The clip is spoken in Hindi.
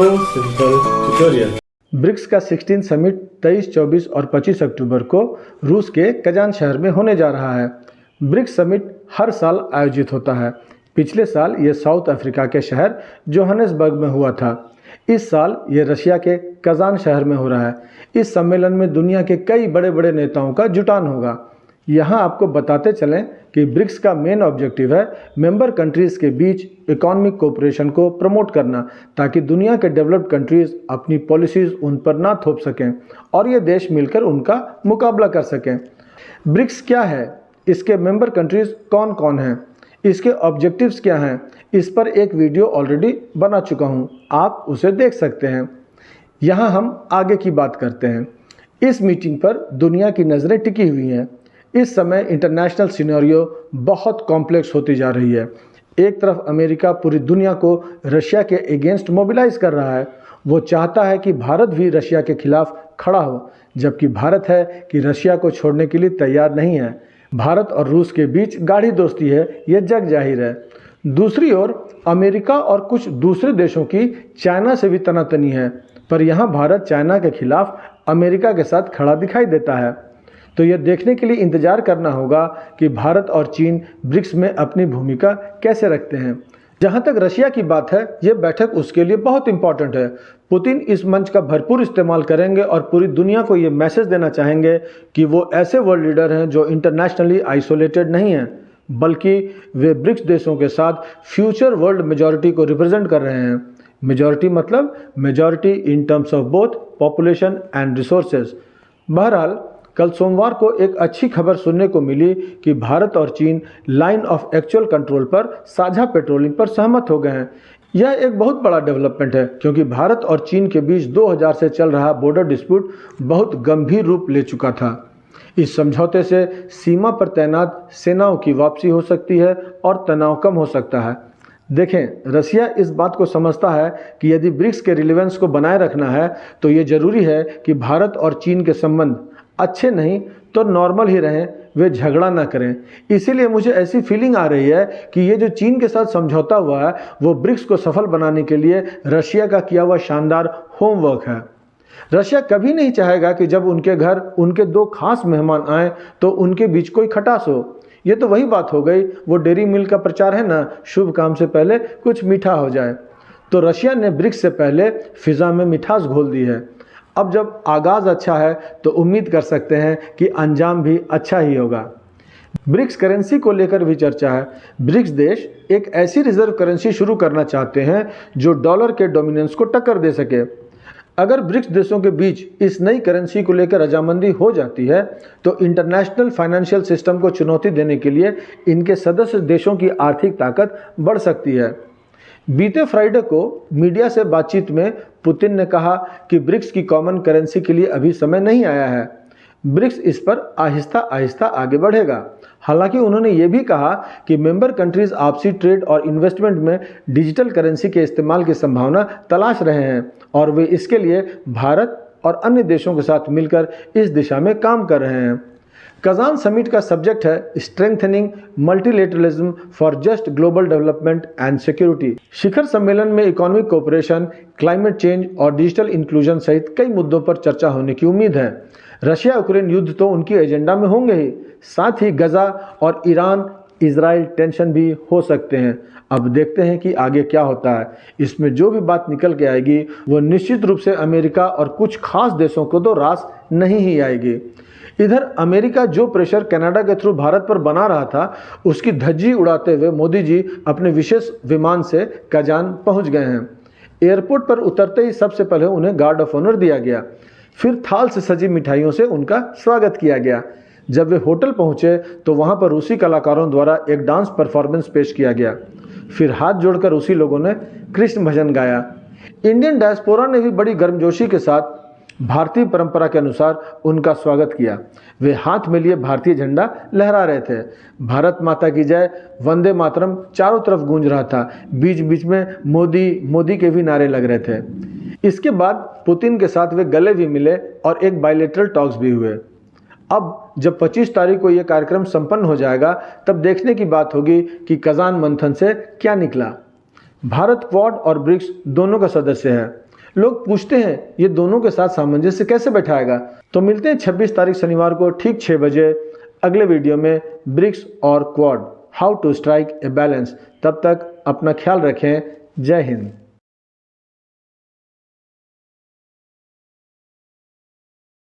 So Simple Tutorial। ब्रिक्स का 16 समिट 23, 24 और 25 अक्टूबर को रूस के कजान शहर में होने जा रहा है। ब्रिक्स समिट हर साल आयोजित होता है। पिछले साल ये साउथ अफ्रीका के शहर जोहानिसबर्ग में हुआ था। इस साल ये रशिया के कजान शहर में हो रहा है। इस सम्मेलन में दुनिया के कई बड़े बड़े नेताओं का जुटान होगा। यहाँ आपको बताते चलें कि ब्रिक्स का मेन ऑब्जेक्टिव है मेंबर कंट्रीज़ के बीच इकोनॉमिक कोऑपरेशन को प्रमोट करना, ताकि दुनिया के डेवलप्ड कंट्रीज़ अपनी पॉलिसीज़ उन पर ना थोप सकें और ये देश मिलकर उनका मुकाबला कर सकें। ब्रिक्स क्या है, इसके मेंबर कंट्रीज़ कौन कौन हैं, इसके ऑब्जेक्टिव्स क्या हैं, इस पर एक वीडियो ऑलरेडी बना चुका हूँ, आप उसे देख सकते हैं। यहाँ हम आगे की बात करते हैं। इस मीटिंग पर दुनिया की नज़रें टिकी हुई हैं। इस समय इंटरनेशनल सिनेरियो बहुत कॉम्प्लेक्स होती जा रही है। एक तरफ अमेरिका पूरी दुनिया को रशिया के अगेंस्ट मोबिलाइज कर रहा है। वो चाहता है कि भारत भी रशिया के खिलाफ खड़ा हो, जबकि भारत है कि रशिया को छोड़ने के लिए तैयार नहीं है। भारत और रूस के बीच गाढ़ी दोस्ती है, ये जग जाहिर है। दूसरी ओर अमेरिका और कुछ दूसरे देशों की चाइना से भी तनातनी है, पर यहाँ भारत चाइना के खिलाफ अमेरिका के साथ खड़ा दिखाई देता है। तो यह देखने के लिए इंतजार करना होगा कि भारत और चीन ब्रिक्स में अपनी भूमिका कैसे रखते हैं। जहां तक रशिया की बात है, यह बैठक उसके लिए बहुत इंपॉर्टेंट है। पुतिन इस मंच का भरपूर इस्तेमाल करेंगे और पूरी दुनिया को ये मैसेज देना चाहेंगे कि वो ऐसे वर्ल्ड लीडर हैं जो इंटरनेशनली आइसोलेटेड नहीं हैं, बल्कि वे ब्रिक्स देशों के साथ फ्यूचर वर्ल्ड मेजॉरिटी को रिप्रेजेंट कर रहे हैं। मेजॉरिटी मतलब majority in terms of both population and resources. बहरहाल कल सोमवार को एक अच्छी खबर सुनने को मिली कि भारत और चीन लाइन ऑफ एक्चुअल कंट्रोल पर साझा पेट्रोलिंग पर सहमत हो गए हैं। यह एक बहुत बड़ा डेवलपमेंट है, क्योंकि भारत और चीन के बीच 2000 से चल रहा बॉर्डर डिस्प्यूट बहुत गंभीर रूप ले चुका था। इस समझौते से सीमा पर तैनात सेनाओं की वापसी हो सकती है और तनाव कम हो सकता है। देखें, रशिया इस बात को समझता है कि यदि ब्रिक्स के रिलेवेंस को बनाए रखना है तो ये जरूरी है कि भारत और चीन के संबंध अच्छे नहीं तो नॉर्मल ही रहें, वे झगड़ा ना करें। इसीलिए मुझे ऐसी फीलिंग आ रही है कि ये जो चीन के साथ समझौता हुआ है वो ब्रिक्स को सफल बनाने के लिए रशिया का किया हुआ शानदार होमवर्क है। रशिया कभी नहीं चाहेगा कि जब उनके घर उनके दो खास मेहमान आए तो उनके बीच कोई खटास हो। ये तो वही बात हो गई, वो डेयरी मिल्क का प्रचार है ना, शुभ काम से पहले कुछ मीठा हो जाए। तो रशिया ने ब्रिक्स से पहले फिजा में मिठास घोल दी है। अब जब आगाज अच्छा है तो उम्मीद कर सकते हैं कि अंजाम भी अच्छा ही होगा। ब्रिक्स करेंसी को लेकर भी चर्चा है। ब्रिक्स देश एक ऐसी रिजर्व करेंसी शुरू करना चाहते हैं जो डॉलर के डोमिनेंस को टक्कर दे सके। अगर ब्रिक्स देशों के बीच इस नई करेंसी को लेकर रजामंदी हो जाती है तो इंटरनेशनल फाइनेंशियल सिस्टम को चुनौती देने के लिए इनके सदस्य देशों की आर्थिक ताकत बढ़ सकती है। बीते फ्राइडे को मीडिया से बातचीत में पुतिन ने कहा कि ब्रिक्स की कॉमन करेंसी के लिए अभी समय नहीं आया है। ब्रिक्स इस पर आहिस्ता आहिस्ता आगे बढ़ेगा। हालांकि उन्होंने ये भी कहा कि मेंबर कंट्रीज आपसी ट्रेड और इन्वेस्टमेंट में डिजिटल करेंसी के इस्तेमाल की संभावना तलाश रहे हैं और वे इसके लिए भारत और अन्य देशों के साथ मिलकर इस दिशा में काम कर रहे हैं। कजान समिट का सब्जेक्ट है strengthening multilateralism for just global development and security. शिखर सम्मेलन में इकोनॉमिक कोऑपरेशन, क्लाइमेट चेंज और डिजिटल इंक्लूजन सहित कई मुद्दों पर चर्चा होने की उम्मीद है। रशिया यूक्रेन युद्ध तो उनकी एजेंडा में होंगे ही, साथ ही गजा और ईरान इजराइल टेंशन भी हो सकते हैं। अब देखते हैं कि आगे क्या होता है। इसमें जो भी बात निकल के आएगी वो निश्चित रूप से अमेरिका और कुछ खास देशों को तो रास नहीं ही आएगी। इधर अमेरिका जो प्रेशर कनाडा के थ्रू भारत पर बना रहा था, उसकी धज्जी उड़ाते हुए मोदी जी अपने विशेष विमान से कजान पहुंच गए हैं। एयरपोर्ट पर उतरते ही सबसे पहले उन्हें गार्ड ऑफ ऑनर दिया गया, फिर थाल से सजी मिठाइयों से उनका स्वागत किया गया। जब वे होटल पहुंचे तो वहां पर रूसी कलाकारों द्वारा एक डांस परफॉर्मेंस पेश किया गया। फिर हाथ जोड़कर रूसी लोगों ने कृष्ण भजन गाया। इंडियन डायस्पोरा ने भी बड़ी गर्मजोशी के साथ भारतीय परंपरा के अनुसार उनका स्वागत किया। वे हाथ में लिए भारतीय झंडा लहरा रहे थे। भारत माता की जय, वंदे मातरम चारों तरफ गूंज रहा था। बीच बीच में मोदी मोदी के भी नारे लग रहे थे। इसके बाद पुतिन के साथ वे गले भी मिले और एक बायलैटरल टॉक्स भी हुए। अब जब 25 तारीख को यह कार्यक्रम संपन्न हो जाएगा तब देखने की बात होगी कि कजान मंथन से क्या निकला। भारत क्वाड और ब्रिक्स दोनों का सदस्य है। लोग पूछते हैं ये दोनों के साथ सामंजस्य कैसे बैठाएगा। तो मिलते हैं 26 तारीख शनिवार को ठीक 6 बजे अगले वीडियो में ब्रिक्स और Quad how to strike a balance. तब तक अपना ख्याल रखें। जय हिंद।